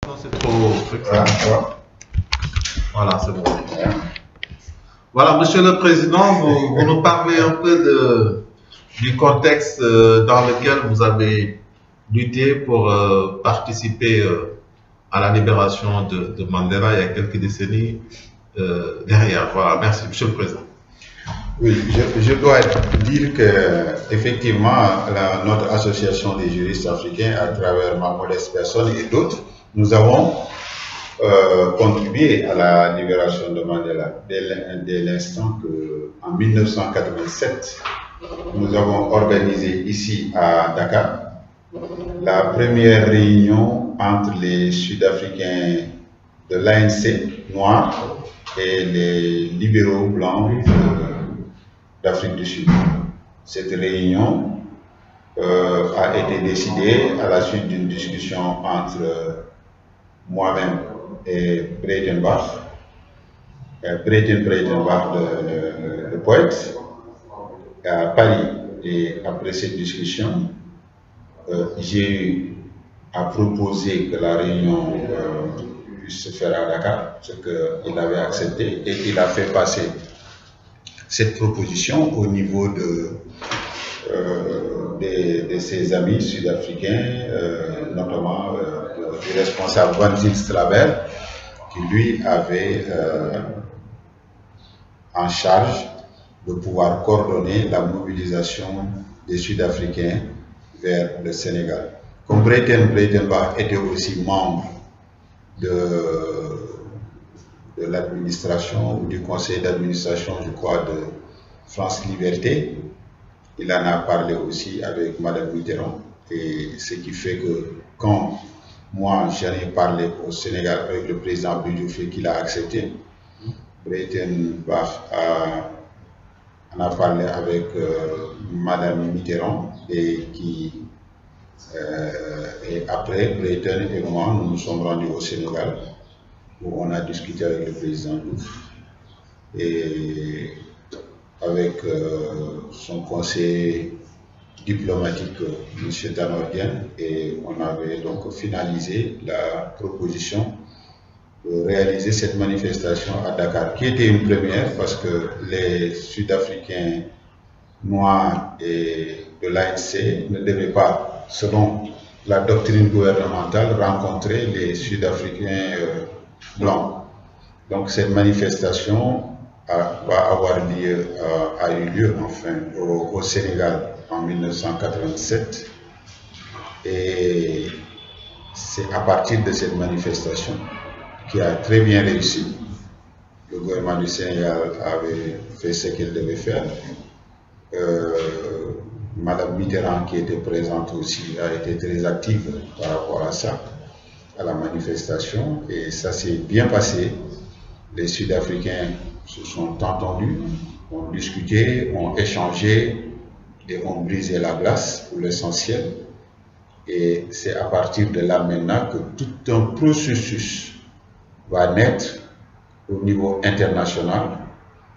Non, c'est trop truc. Voilà, c'est bon. Voilà, Monsieur le Président, vous nous parlez un peu du contexte dans lequel vous avez lutté pour participer à la libération de Mandela il y a quelques décennies derrière. Voilà, merci, Monsieur le Président. Oui, je dois dire que effectivement, notre association des juristes africains, à travers ma modeste personne et d'autres, nous avons contribué à la libération de Mandela dès l'instant qu'en 1987, nous avons organisé ici à Dakar la première réunion entre les Sud-Africains de l'ANC noirs et les libéraux blancs d'Afrique du Sud. Cette réunion a été décidée à la suite d'une discussion entre moi-même et Breitenbach, le poète, à Paris. Et après cette discussion, j'ai eu à proposer que la réunion puisse se faire à Dakar, ce qu'il avait accepté, et il a fait passer cette proposition au niveau de ses amis sud-africains, notamment du responsable Van Zinstraber, qui lui avait en charge de pouvoir coordonner la mobilisation des Sud-Africains vers le Sénégal. Comme Breitenbach était aussi membre de l'administration ou du conseil d'administration, je crois, de France Liberté, il en a parlé aussi avec Madame Mitterrand. Et ce qui fait que quand moi j'en ai parlé au Sénégal avec le président Bidjouf et qu'il a accepté, Breitenbach en a parlé avec Madame Mitterrand et après Breiten et moi nous nous sommes rendus au Sénégal où on a discuté avec le président Diouf et avec son conseiller diplomatique, M. Tanordien, et on avait donc finalisé la proposition de réaliser cette manifestation à Dakar, qui était une première parce que les Sud-Africains noirs et de l'ANC ne devaient pas, selon la doctrine gouvernementale, rencontrer les Sud-Africains blancs. Donc cette manifestation a eu lieu enfin au Sénégal en 1987 et c'est à partir de cette manifestation qui a très bien réussi. Le gouvernement du Sénégal avait fait ce qu'il devait faire. Madame Mitterrand, qui était présente aussi, a été très active par rapport à ça, à la manifestation, et ça s'est bien passé. Les Sud-Africains se sont entendus, ont discuté, ont échangé et ont brisé la glace pour l'essentiel. Et c'est à partir de là maintenant que tout un processus va naître au niveau international,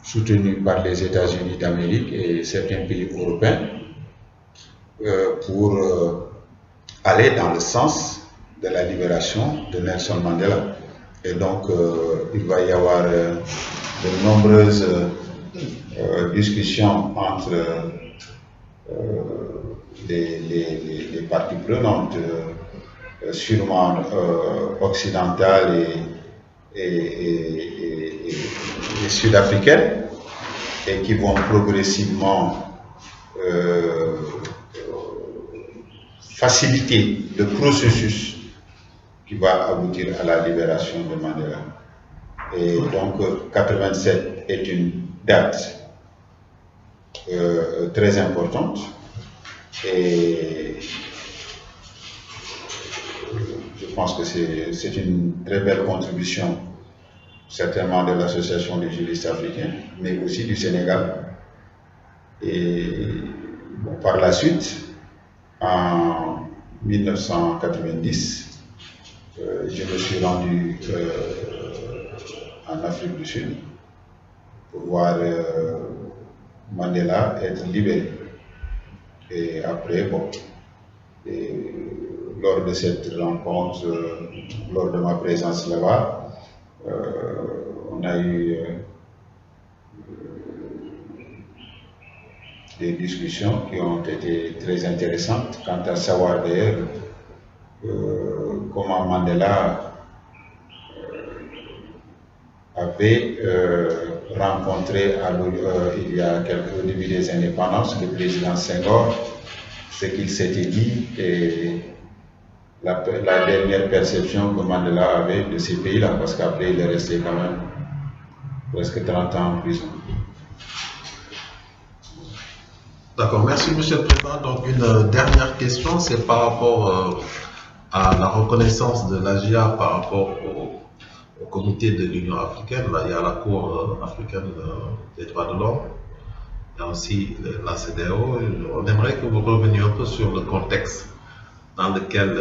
soutenu par les États-Unis d'Amérique et certains pays européens, pour aller dans le sens de la libération de Nelson Mandela. Et donc, il va y avoir de nombreuses discussions entre les parties prenantes, sûrement occidentales et sud-africaines, et qui vont progressivement faciliter le processus qui va aboutir à la libération de Mandela. Et donc 87 est une date très importante et je pense que c'est une très belle contribution certainement de l'association des juristes africains, mais aussi du Sénégal. Et bon, par la suite, en 1990, je me suis rendu en Afrique du Sud pour voir Mandela être libéré. Et après, bon, lors de cette rencontre, lors de ma présence là-bas, on a eu des discussions qui ont été très intéressantes quant à savoir d'ailleurs comment Mandela avait rencontré il y a au début des indépendances le président Senghor, ce qu'il s'était dit et la dernière perception que Mandela avait de ces pays-là, parce qu'après il est resté quand même presque 30 ans en prison. D'accord, merci Monsieur le Président. Donc une dernière question, c'est par rapport à la reconnaissance de l'AGIA par rapport au comité de l'Union africaine. Là, il y a la Cour africaine des droits de l'homme, il y a aussi la CEDEAO. On aimerait que vous reveniez un peu sur le contexte dans lequel,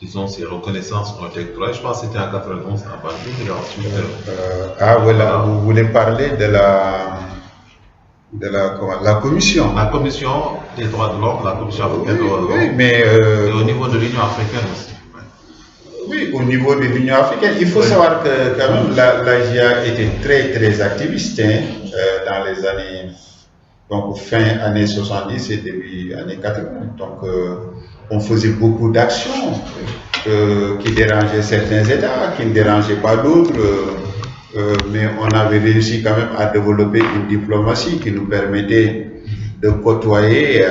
disons, ces reconnaissances ont été octroyées. Je pense que c'était en 91 à Bandung, et ensuite... voilà, vous voulez parler de la commission. La commission des droits de l'homme, la commission africaine des droits de l'homme. Oui, mais... et au niveau de l'Union africaine aussi. Oui, au niveau de l'Union africaine, il faut savoir que quand même l'AGIA était très activiste dans les années, donc fin années 70 et début années 80. Donc on faisait beaucoup d'actions qui dérangeaient certains États, qui ne dérangeaient pas d'autres, mais on avait réussi quand même à développer une diplomatie qui nous permettait de côtoyer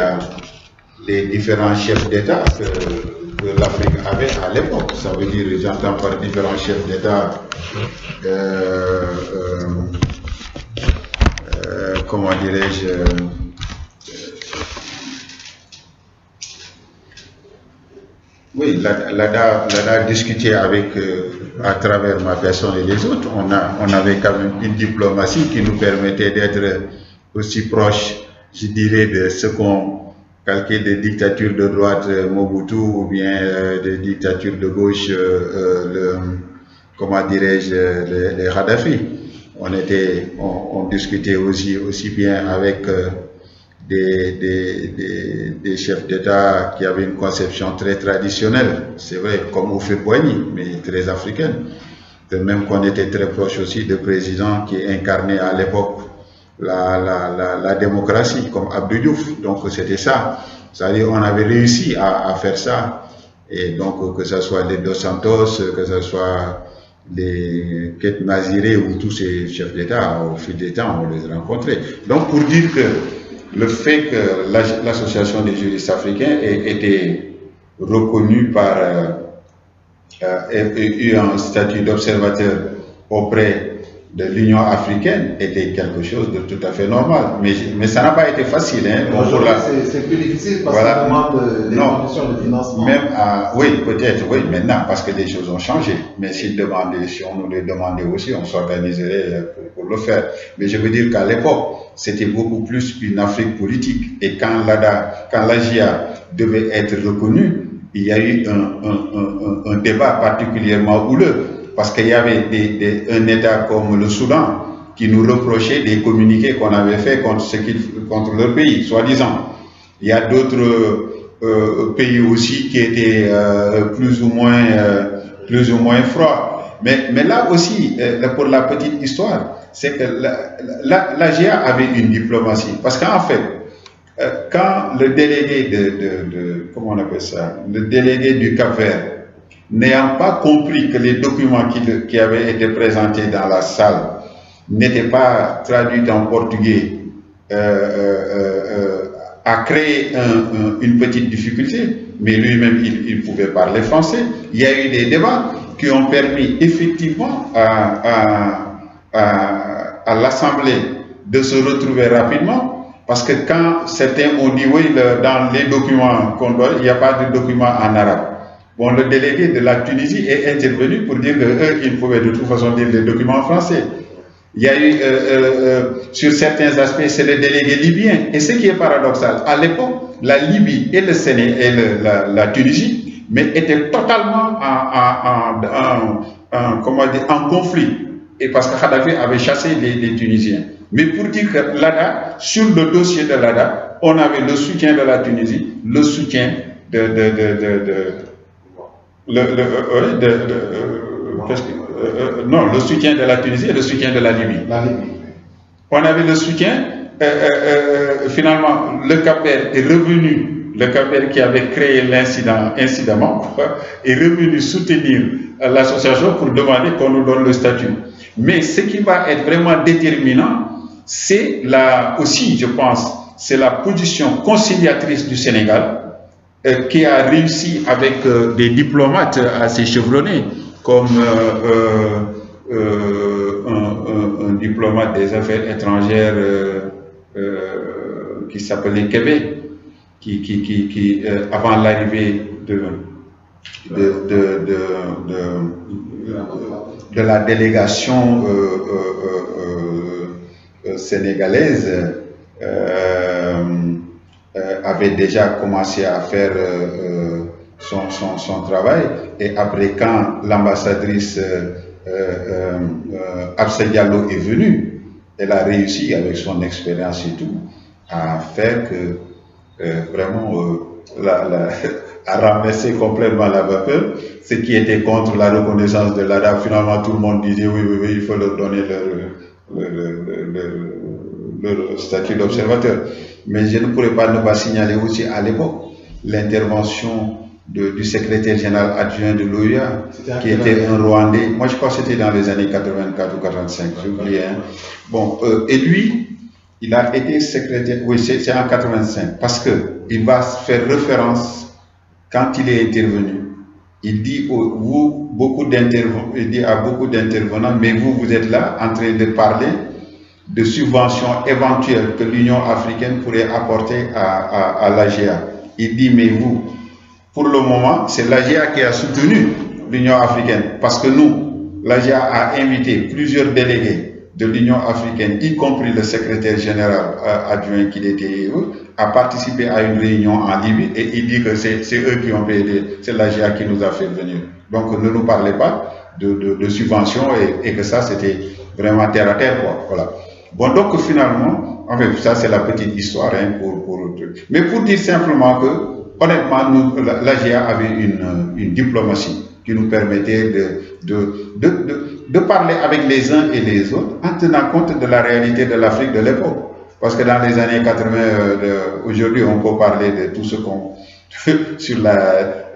les différents chefs d'État que l'Afrique avait à l'époque. Ça veut dire, j'entends par différents chefs d'État, comment dirais-je, oui, l'ADA discutait avec, à travers ma personne et les autres, on avait quand même une diplomatie qui nous permettait d'être aussi proches, je dirais, de ce qu'on calqué des dictatures de droite, Mobutu, ou bien des dictatures de gauche, comment dirais-je, les Kadhafi. On discutait aussi bien avec des chefs d'État qui avaient une conception très traditionnelle, c'est vrai, comme Houphouët-Boigny, mais très africaine. De même qu'on était très proche aussi de présidents qui incarnaient à l'époque la démocratie, comme Abdou Diouf. Donc c'était ça. C'est-à-dire on avait réussi à faire ça. Et donc que ce soit les Dos Santos, que ce soit les Ket Maziré ou tous ces chefs d'État, au fil des temps, on les rencontrait. Donc pour dire que le fait que l'association des juristes africains ait été reconnue par ait eu un statut d'observateur auprès de l'Union africaine était quelque chose de tout à fait normal. Mais ça n'a pas été facile. Hein. C'est plus difficile parce qu'on demande des conditions de financement. Même oui, peut-être, oui, maintenant, parce que les choses ont changé. Mais si on nous les demandait aussi, on s'organiserait pour le faire. Mais je veux dire qu'à l'époque, c'était beaucoup plus une Afrique politique. Et quand l'AGIA devait être reconnue, il y a eu un débat particulièrement houleux. Parce qu'il y avait un État comme le Soudan qui nous reprochait des communiqués qu'on avait faits contre leur pays, soi-disant. Il y a d'autres pays aussi qui étaient plus ou moins froids. Mais là aussi, pour la petite histoire, c'est que l'AGIA avait une diplomatie. Parce qu'en fait, quand le délégué comment on appelle ça, le délégué du Cap-Vert, n'ayant pas compris que les documents qui avaient été présentés dans la salle n'étaient pas traduits en portugais, a créé une petite difficulté, mais lui-même il pouvait parler français. Il y a eu des débats qui ont permis effectivement à l'Assemblée de se retrouver rapidement, parce que quand certains ont dit oui, dans les documents qu'on doit, il n'y a pas de documents en arabe. Bon, le délégué de la Tunisie est intervenu pour dire qu'eux, ils pouvaient de toute façon dire les documents en français. Il y a eu, sur certains aspects, c'est le délégué libyen. Et ce qui est paradoxal, à l'époque, la Libye et le Sénégal et la Tunisie, mais étaient totalement en conflit. Et parce que Kadhafi avait chassé les Tunisiens. Mais pour dire que l'ADA, sur le dossier de l'ADA, on avait le soutien de la Tunisie, le soutien non, le soutien de la Tunisie et le soutien de la Libye. On avait le soutien, finalement, le Cap-Vert est revenu, le Cap-Vert qui avait créé l'incident incidemment, est revenu soutenir l'association pour demander qu'on nous donne le statut. Mais ce qui va être vraiment déterminant, c'est aussi, je pense, c'est la position conciliatrice du Sénégal, qui a réussi avec des diplomates assez chevronnés, comme un diplomate des affaires étrangères qui s'appelait Québec, qui avant l'arrivée de la délégation sénégalaise, avait déjà commencé à faire son travail, et après, quand l'ambassadrice Absa Diallo est venue, elle a réussi avec son expérience et tout à faire que vraiment à ramasser complètement la vapeur. Ce qui était contre la reconnaissance de l'ADA, finalement tout le monde disait oui, il faut leur donner leur statut d'observateur. Mais je ne pourrais pas ne pas signaler aussi à l'époque l'intervention du secrétaire général adjoint de l'OUA, qui était un Rwandais. Moi je crois que c'était dans les années 84 ou 85, j'ai oublié. Bon, et lui, il a été secrétaire, oui c'est en 85, parce qu'il va faire référence, quand il est intervenu, il dit à beaucoup d'intervenants, mais vous êtes là en train de parler de subventions éventuelles que l'Union africaine pourrait apporter à l'AGA. Il dit, mais vous, pour le moment, c'est l'AGA qui a soutenu l'Union africaine, parce que nous, l'AGA a invité plusieurs délégués de l'Union africaine, y compris le secrétaire général adjoint qu'il était, à participer à une réunion en Libye, et il dit que c'est eux qui ont payé, c'est l'AGA qui nous a fait venir. Donc ne nous parlez pas de subventions, et que ça c'était vraiment terre à terre, quoi. Voilà. Bon, donc finalement, en fait, ça c'est la petite histoire, hein, mais pour dire simplement que, honnêtement, l'AGA avait une diplomatie qui nous permettait de parler avec les uns et les autres en tenant compte de la réalité de l'Afrique de l'époque. Parce que dans les années 80, aujourd'hui on peut parler de tout ce qu'on sur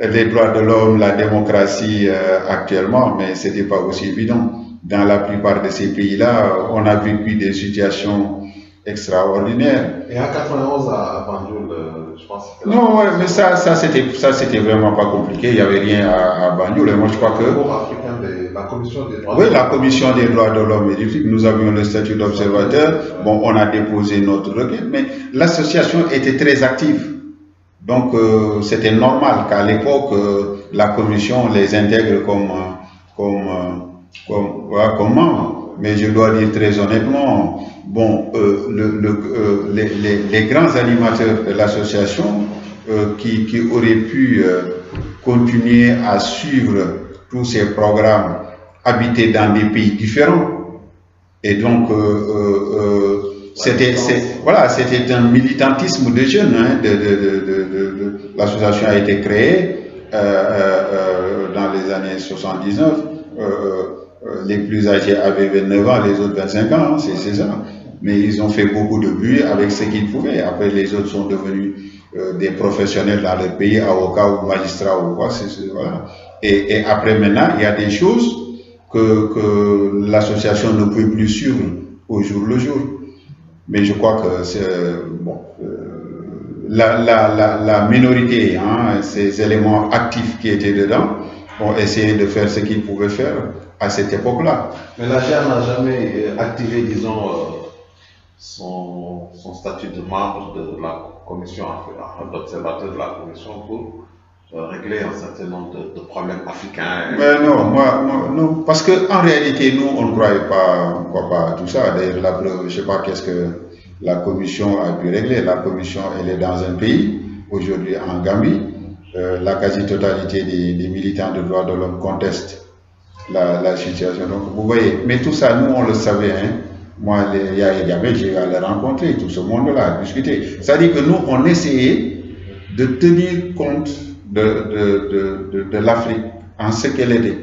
les droits de l'homme, la démocratie actuellement, mais ce n'était pas aussi évident. Dans la plupart de ces pays-là, on a vécu des situations extraordinaires. Et en 91 à Banjul, je pense que... Non, ouais, mais ça c'était vraiment pas compliqué, il n'y avait rien à Banjul. Et moi je crois que... La commission des droits oui, la commission des droits de l'homme et du FIC, nous avions le statut d'observateur. Bon, on a déposé notre requête, mais l'association était très active. Donc c'était normal qu'à l'époque, la commission les intègre comme membres. Mais je dois dire très honnêtement, bon, les grands animateurs de l'association qui auraient pu continuer à suivre tous ces programmes habitaient dans des pays différents. Et donc, c'était un militantisme de jeunes. Hein, l'association a été créée dans les années 79. Les plus âgés avaient 29 ans, les autres 25 ans, hein, c'est ça. Mais ils ont fait beaucoup de bruit avec ce qu'ils pouvaient. Après, les autres sont devenus des professionnels dans leur pays, avocats ou magistrats ou quoi. Voilà. Et après, maintenant, il y a des choses que l'association ne peut plus suivre au jour le jour. Mais je crois que bon, la minorité, hein, ces éléments actifs qui étaient dedans, ont essayé de faire ce qu'ils pouvaient faire à cette époque-là. Mais l'AGA n'a jamais activé, disons, son statut de membre de la commission, d'observateur de la commission pour régler un certain nombre de problèmes africains. Mais non, non, parce qu'en réalité, nous, on ne croit pas à tout ça. D'ailleurs, la preuve, je ne sais pas qu'est-ce que la commission a pu régler. La commission, elle est dans un pays, aujourd'hui en Gambie. La quasi-totalité des militants de droits de l'homme contestent la situation. Donc, vous voyez, mais tout ça, nous, on le savait. Hein. Moi, j'ai eu à les rencontrer, tout ce monde-là, à discuter. C'est-à-dire que nous, on essayait de tenir compte de l'Afrique en ce qu'elle était,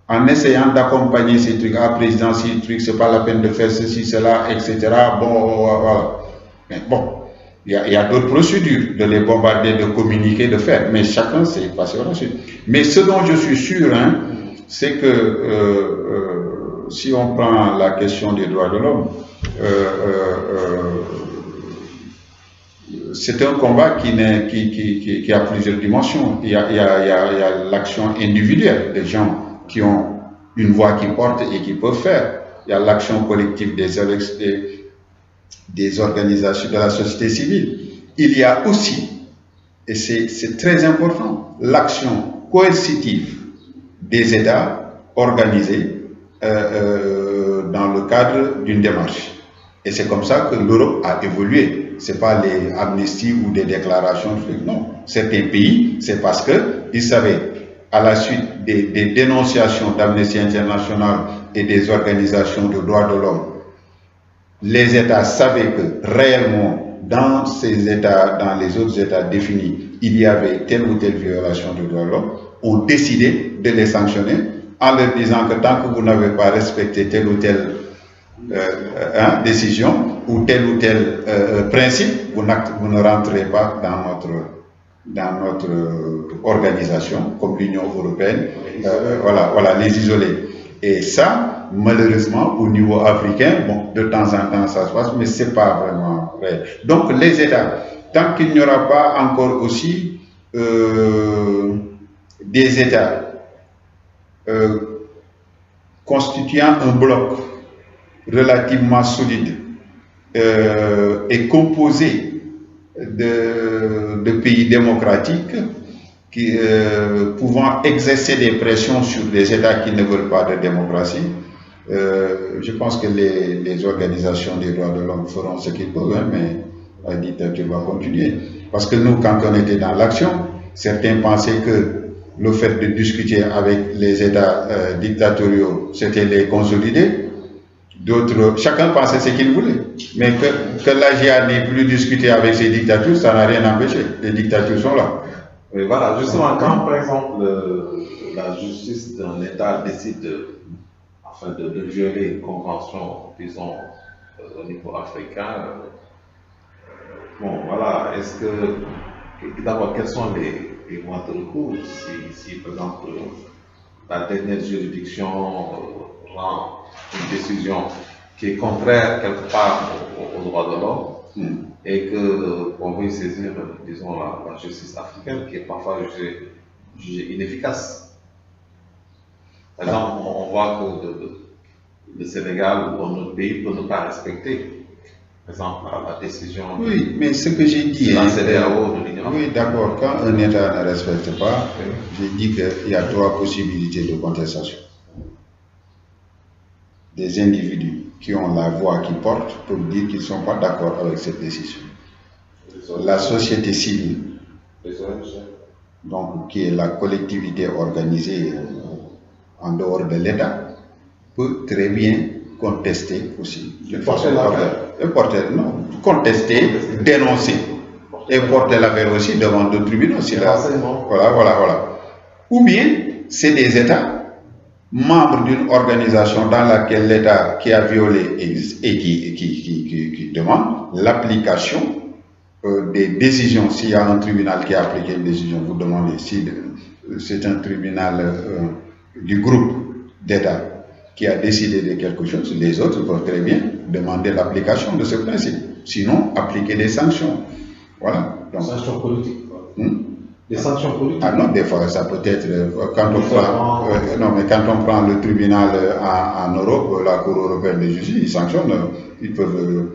en essayant d'accompagner ces trucs. Ah, président, ces trucs, c'est pas la peine de faire ceci, cela, etc. Bon, voilà. Mais bon, il y a d'autres procédures, de les bombarder, de communiquer, de faire. Mais chacun s'est passé par la suite. Mais ce dont je suis sûr, hein, c'est que si on prend la question des droits de l'homme, c'est un combat qui a plusieurs dimensions. Il y a l'action individuelle des gens qui ont une voix qui porte et qui peuvent faire. Il y a l'action collective des organisations de la société civile. Il y a aussi, et c'est très important, l'action coercitive des États organisés dans le cadre d'une démarche. Et c'est comme ça que l'Europe a évolué. Ce n'est pas les amnisties ou des déclarations. Non. Certains pays, c'est parce qu'ils savaient, à la suite des dénonciations d'Amnesty International et des organisations de droits de l'homme, les États savaient que réellement, dans ces États, dans les autres États définis, il y avait telle ou telle violation de droits de l'homme, ont décidé de les sanctionner en leur disant que tant que vous n'avez pas respecté telle ou telle décision ou tel principe, vous ne rentrez pas dans notre organisation, comme l'Union européenne, voilà, les isoler. Et ça, malheureusement, au niveau africain, bon, de temps en temps ça se passe, mais c'est pas vraiment vrai. Donc les États, tant qu'il n'y aura pas encore aussi des États constituant un bloc relativement solide et composé de pays démocratiques qui pouvant exercer des pressions sur les États qui ne veulent pas de démocratie, je pense que les organisations des droits de l'homme feront ce qu'ils peuvent, hein, mais la dictature va continuer. Parce que nous, quand on était dans l'action, certains pensaient que le fait de discuter avec les États dictatoriaux, c'était les consolider. D'autres, chacun pensait ce qu'il voulait. Mais que l'AGA n'ait plus discuté avec ces dictatures, ça n'a rien empêché. Les dictatures sont là. Oui, voilà, justement, quand par exemple la justice d'un État décide de violer une convention, disons, au niveau africain, bon, voilà, est-ce que, d'abord, quels sont les moyens de recours si, par exemple, la dernière juridiction rend une décision qui est contraire quelque part aux droits de l'homme et qu'on veut saisir, disons, la justice africaine qui est parfois jugée inefficace. Par exemple, on voit que le Sénégal ou un autre pays peut ne pas respecter, par exemple, la décision. Oui, mais ce que j'ai dit. La CEDEAO de l'Union. Oui, d'accord. Quand un État ne respecte pas, j'ai dit qu'il y a 3 possibilités de contestation. Des individus qui ont la voix qui porte pour dire qu'ils ne sont pas d'accord avec cette décision. La société civile, donc qui est la collectivité organisée en dehors de l'État, peut très bien contester aussi. Contester, dénoncer et porter l'affaire aussi devant d'autres tribunaux. Voilà. Ou bien, c'est des États membres d'une organisation dans laquelle l'État qui a violé existe et qui demande l'application des décisions. S'il y a un tribunal qui a appliqué une décision, vous demandez si c'est un tribunal du groupe d'États qui a décidé de quelque chose, les autres peuvent très bien demander l'application de ce principe. Sinon, appliquer des sanctions. Voilà. Donc, sanctions politiques. Des sanctions politiques. Ah non, des fois, ça peut être quand on prend le tribunal en Europe, la Cour européenne de justice, ils sanctionnent, ils peuvent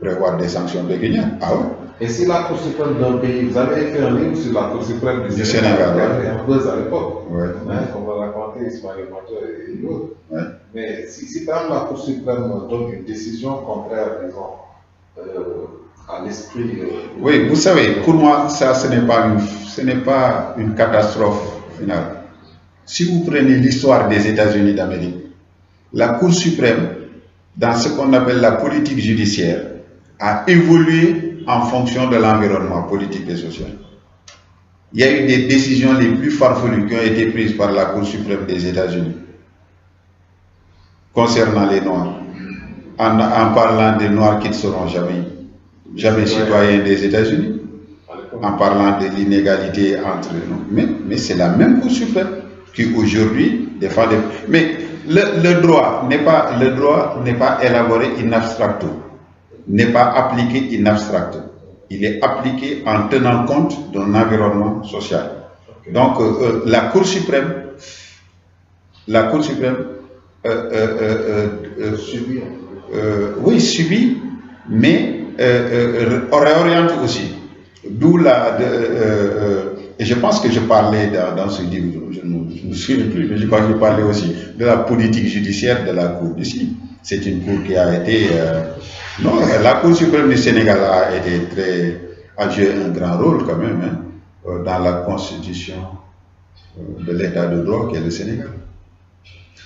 prévoir des sanctions pécuniaires. Ah ouais. Et si la Cour suprême d'un pays, vous avez fait un livre sur la Cour suprême du Sénégal, il y a un buzz à l'époque, ouais. On va raconter Ismaël Mateur et d'autres. Ouais. Mais si par exemple la Cour suprême donne une décision contraire, disons, à l'esprit. Oui, vous savez, pour moi, ça, ce n'est pas une catastrophe finale. Si vous prenez l'histoire des États-Unis d'Amérique, la Cour suprême, dans ce qu'on appelle la politique judiciaire, a évolué en fonction de l'environnement politique et social. Il y a eu des décisions les plus farfelues qui ont été prises par la Cour suprême des États-Unis concernant les Noirs, en parlant des Noirs qui ne seront jamais citoyens des États-Unis, en parlant de l'inégalité entre nous. Mais c'est la même Cour suprême qui aujourd'hui défend les... Mais le droit n'est pas élaboré in abstracto, n'est pas appliqué in abstracto. Il est appliqué en tenant compte d'un environnement social. Donc la Cour suprême subit, mais réoriente aussi. D'où et je pense que je parlais dans ce livre, je ne me souviens plus, mais je crois que je parlais aussi de la politique judiciaire de la Cour d'ici. C'est une Cour qui a été... non, la Cour suprême du Sénégal a joué un grand rôle quand même dans la constitution de l'état de droit qu'est le Sénégal.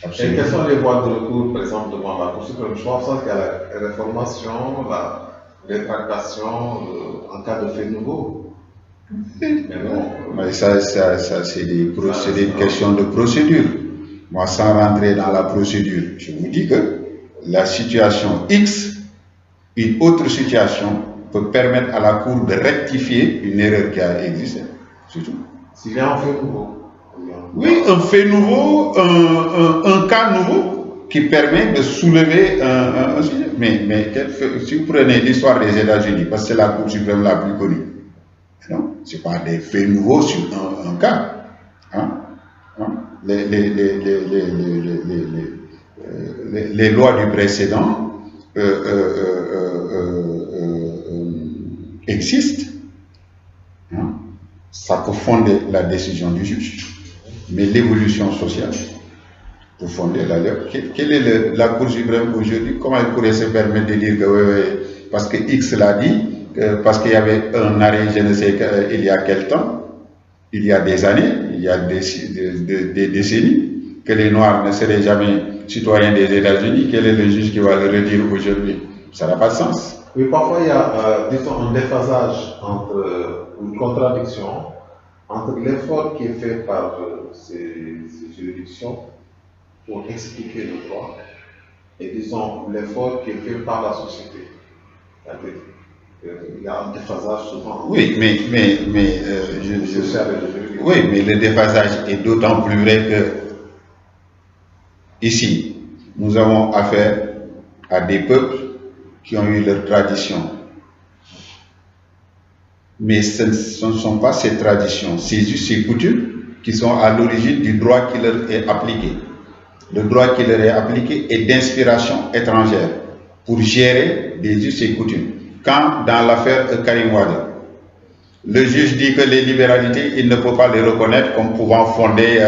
Absolument. Et quelles sont les voies de recours, par exemple, devant la Cour suprême? Je pense qu'il y a la réformation, la rétractation en cas de fait nouveau. Mais ça c'est une question de procédure. Moi, sans rentrer dans la procédure, je vous dis que la situation X, une autre situation, peut permettre à la Cour de rectifier une erreur qui a existé. C'est tout. S'il y a un fait nouveau. Oui, un fait nouveau, un cas nouveau qui permet de soulever un sujet. Mais si vous prenez l'histoire des États-Unis, parce que c'est la Cour suprême la plus connue, non, ce n'est pas des faits nouveaux sur un cas. Les lois du précédent existent. Ça peut fonder la décision du juge. Mais l'évolution sociale peut fonder la loi. Quelle est la Cour suprême aujourd'hui? Comment elle pourrait se permettre de dire que parce que X l'a dit, parce qu'il y avait un arrêt, je ne sais il y a quel temps, il y a des années, il y a des décennies, que les Noirs ne seraient jamais citoyens des États-Unis, quel est le juge qui va le redire aujourd'hui? Ça n'a pas de sens. Oui, parfois il y a disons, un déphasage une contradiction entre l'effort qui est fait par ces juridictions pour expliquer le droit et disons l'effort qui est fait par la société. Il y a un déphasage souvent. Oui, mais le déphasage est d'autant plus vrai que ici, nous avons affaire à des peuples qui ont eu leur tradition. Mais ce ne sont pas ces traditions, c'est juste ces coutumes qui sont à l'origine du droit qui leur est appliqué. Le droit qui leur est appliqué est d'inspiration étrangère pour gérer des us et coutumes. Quand dans l'affaire Karim Wade, le juge dit que les libéralités, il ne peut pas les reconnaître comme pouvant fonder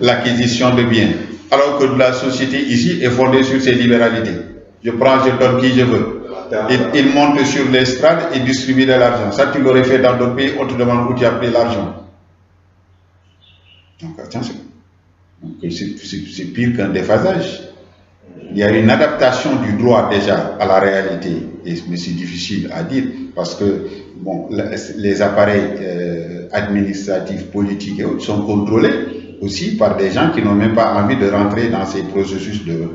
l'acquisition de biens, alors que la société ici est fondée sur ces libéralités. Je prends, je donne qui je veux. Il monte sur l'estrade et distribue de l'argent. Ça, tu l'aurais fait dans d'autres pays, on te demande où tu as pris l'argent. Donc attention. C'est pire qu'un déphasage. Il y a une adaptation du droit déjà à la réalité, mais c'est difficile à dire parce que bon, les appareils administratifs, politiques et autres sont contrôlés aussi par des gens qui n'ont même pas envie de rentrer dans ces processus de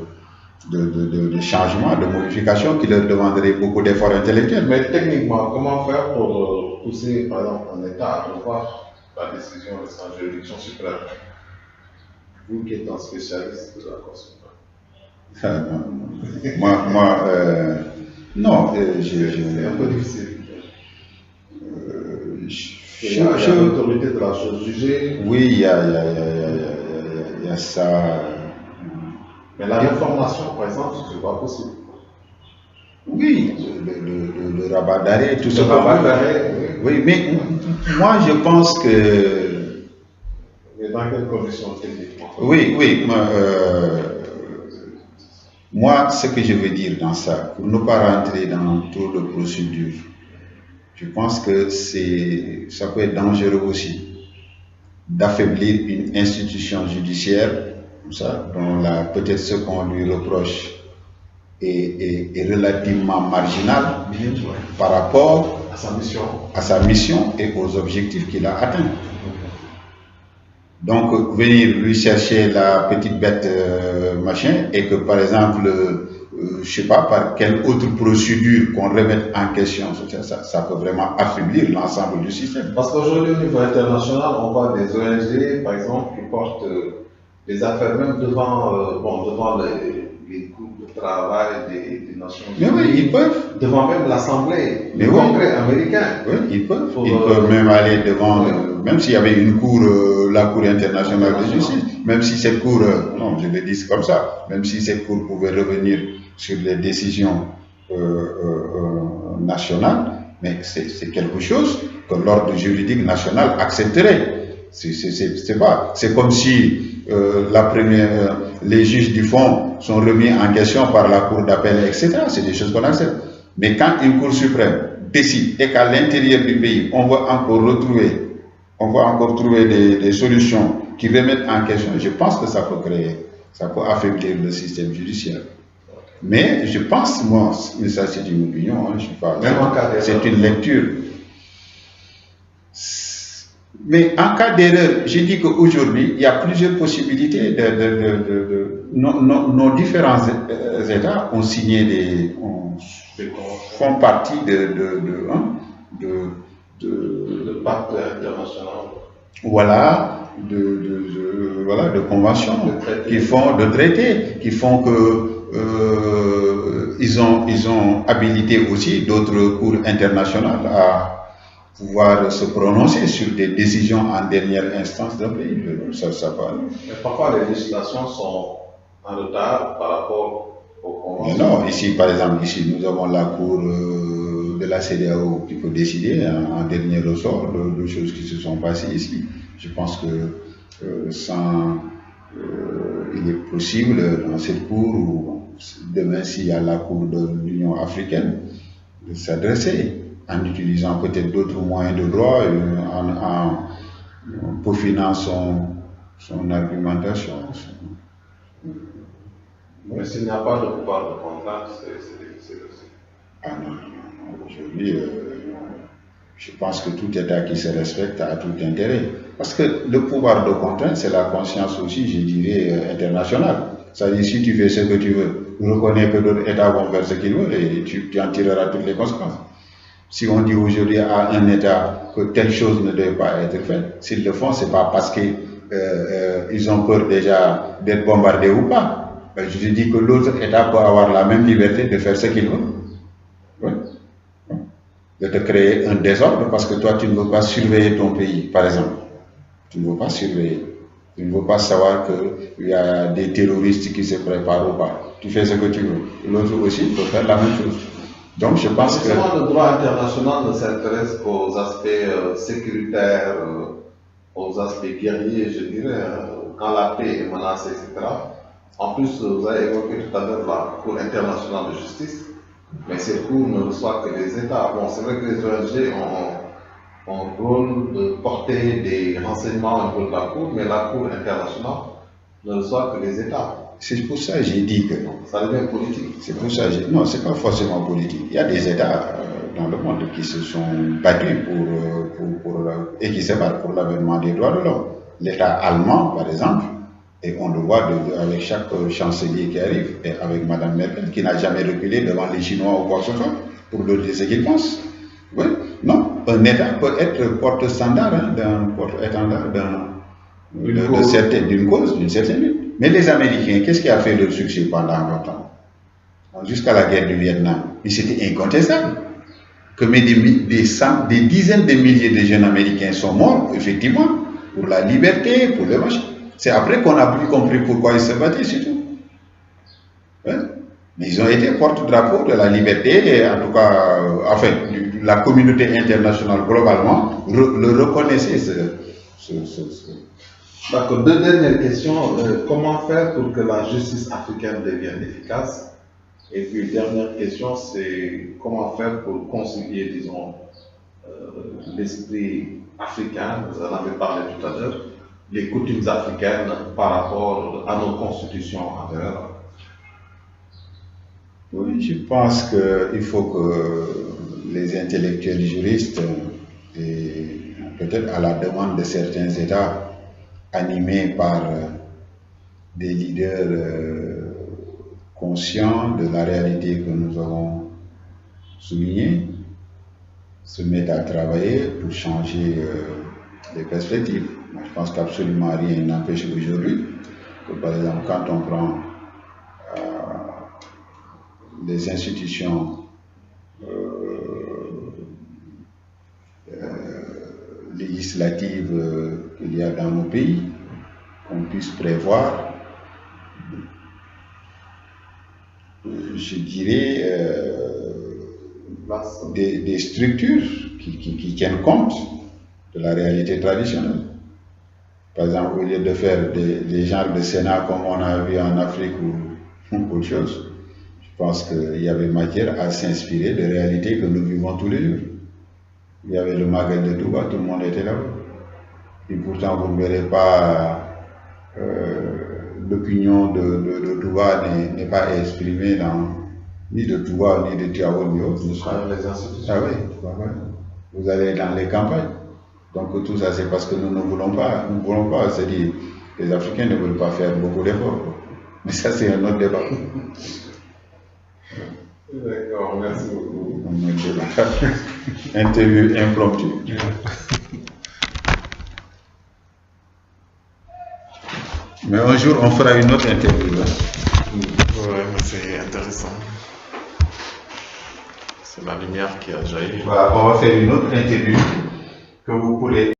changement, de modification qui leur demanderaient beaucoup d'efforts intellectuels. Mais techniquement, comment faire pour pousser par exemple un État à revoir la décision de sa juridiction suprême? Vous qui êtes un spécialiste de la Cour suprême. Non, c'est un peu difficile. Il y a l'autorité de la chose jugée. Oui, il y a ça. Mais la réformation, par exemple, ce n'est pas possible. Oui, le rabat d'arrêt, tout ça. Le rabat d'arrêt, oui, mais moi je pense que. Mais dans quelles conditions techniquement? Oui, moi, ce que je veux dire dans ça, pour ne pas rentrer dans trop de procédures, je pense que ça peut être dangereux aussi d'affaiblir une institution judiciaire, comme ça, dont peut-être ce qu'on lui reproche est relativement marginal par rapport à sa mission et aux objectifs qu'il a atteints. Donc, venir lui chercher la petite bête machin, et que par exemple, je sais pas par quelle autre procédure qu'on remette en question, ça peut vraiment affaiblir l'ensemble du système. Parce qu'aujourd'hui, au niveau international, on voit des ONG, par exemple, qui portent des affaires même devant les groupes de travail des Nations Unies. Mais oui, ils peuvent. Devant même l'Assemblée, le Congrès américain. Oui, ils peuvent. Ils peuvent même aller devant, même s'il y avait une cour, la Cour internationale de justice, même si cette cour, non, je le dis comme ça, même si cette cour pouvait revenir sur les décisions nationales, mais c'est quelque chose que l'ordre juridique national accepterait. C'est comme si les juges du fond sont remis en question par la cour d'appel, etc. C'est des choses qu'on accepte. Mais quand une cour suprême décide et qu'à l'intérieur du pays, on va encore trouver des solutions qui remettent en question, je pense que ça peut affaiblir le système judiciaire. Mais je pense, moi, mais ça c'est une opinion, hein, je sais pas, c'est une lecture. Mais en cas d'erreur, je dis qu'aujourd'hui, il y a plusieurs possibilités nos différents États ont signé font partie de pacte international. Voilà, de conventions qui font de traités, qui font que ils ont habilité aussi d'autres cours internationales à pouvoir se prononcer sur des décisions en dernière instance d'un pays. Ça va. Mais parfois les législations sont en retard par rapport aux conventions. Non, ici par exemple, nous avons la cour de la CEDEAO qui peut décider en dernier ressort de choses qui se sont passées ici. Je pense que il est possible dans cette cour, ou demain s'il y a la cour de l'Union africaine, de s'adresser en utilisant peut-être d'autres moyens de droit, en peaufinant son argumentation. Mais s'il n'y a pas de pouvoir de contrainte, c'est Ah non. Aujourd'hui, je pense que tout État qui se respecte a tout intérêt. Parce que le pouvoir de contrainte, c'est la conscience aussi, je dirais, internationale. C'est-à-dire, si tu fais ce que tu veux, tu reconnais que d'autres États vont faire ce qu'ils veulent et tu en tireras toutes les conséquences. Si on dit aujourd'hui à un État que telle chose ne devait pas être faite, s'ils le font, ce n'est pas parce qu'ils ont peur déjà d'être bombardés ou pas. Ben, je dis que l'autre État peut avoir la même liberté de faire ce qu'il veut. Oui. De te créer un désordre parce que toi, tu ne veux pas surveiller ton pays, par exemple. Tu ne veux pas surveiller. Tu ne veux pas savoir qu'il y a des terroristes qui se préparent ou pas. Tu fais ce que tu veux. L'autre aussi peut faire la même chose. Donc, je pense que le droit international ne s'intéresse qu'aux aspects sécuritaires, aux aspects guerriers, je dirais, quand la paix est menacée, etc. En plus, vous avez évoqué tout à l'heure la Cour internationale de justice, mais cette Cour ne reçoit que les États. Bon, c'est vrai que les ONG ont le rôle de porter des renseignements au niveau de la Cour, mais la Cour internationale ne reçoit que les États. C'est pour ça que j'ai dit que ça devient politique. C'est pour ça que non, c'est pas forcément politique. Il y a des États dans le monde qui se sont battus et qui se battent pour l'avènement des droits de l'homme. L'État allemand, par exemple, et on le voit avec chaque chancelier qui arrive, et avec Mme Merkel, qui n'a jamais reculé devant les Chinois ou quoi que ce soit, pour leur dire ce qu'ils pensent. Oui, non, un État peut être porte-standard, porte-étendard d'une cause, d'une certaine lutte. Mais les Américains, qu'est-ce qui a fait leur succès pendant longtemps? Jusqu'à la guerre du Vietnam, c'était incontestable. Que des dizaines de milliers de jeunes Américains sont morts, effectivement, pour la liberté, pour le machin. C'est après qu'on a plus compris pourquoi ils se battaient, c'est tout. Ouais. Mais ils ont été porte-drapeau de la liberté, et en tout cas, la communauté internationale globalement le reconnaissait. D'accord. Deux dernières questions. Comment faire pour que la justice africaine devienne efficace? Et puis, dernière question, c'est comment faire pour concilier, disons, l'esprit africain, vous en avez parlé tout à l'heure, les coutumes africaines par rapport à nos constitutions antérieures? Oui, je pense qu'il faut que les intellectuels juristes, et peut-être à la demande de certains États, animés par des leaders conscients de la réalité que nous avons soulignée, se mettent à travailler pour changer les perspectives. Moi, je pense qu'absolument rien n'empêche aujourd'hui que, par exemple, quand on prend les institutions législatives qu'il y a dans nos pays, qu'on puisse prévoir, je dirais, des structures qui tiennent compte de la réalité traditionnelle. Par exemple, au lieu de faire des genres de Sénat comme on a vu en Afrique ou autre chose, je pense qu'il y avait matière à s'inspirer des réalités que nous vivons tous les jours. Il y avait le Magal de Touba, tout le monde était là-bas. Et pourtant, vous ne verrez pas l'opinion de Touba n'est pas exprimée ni de Touba, ni de Tiawan, ni autre. Les institutions. Ah oui, vous allez dans les campagnes. Donc tout ça, c'est parce que nous ne voulons pas. Nous ne voulons pas. C'est-à-dire, les Africains ne veulent pas faire beaucoup d'efforts. Mais ça, c'est un autre débat. D'accord, merci beaucoup. Un autre débat. Interview impromptue. Mais un jour, on fera une autre interview. Oui, mais c'est intéressant. C'est la lumière qui a jailli. Voilà, on va faire une autre interview que vous pourrez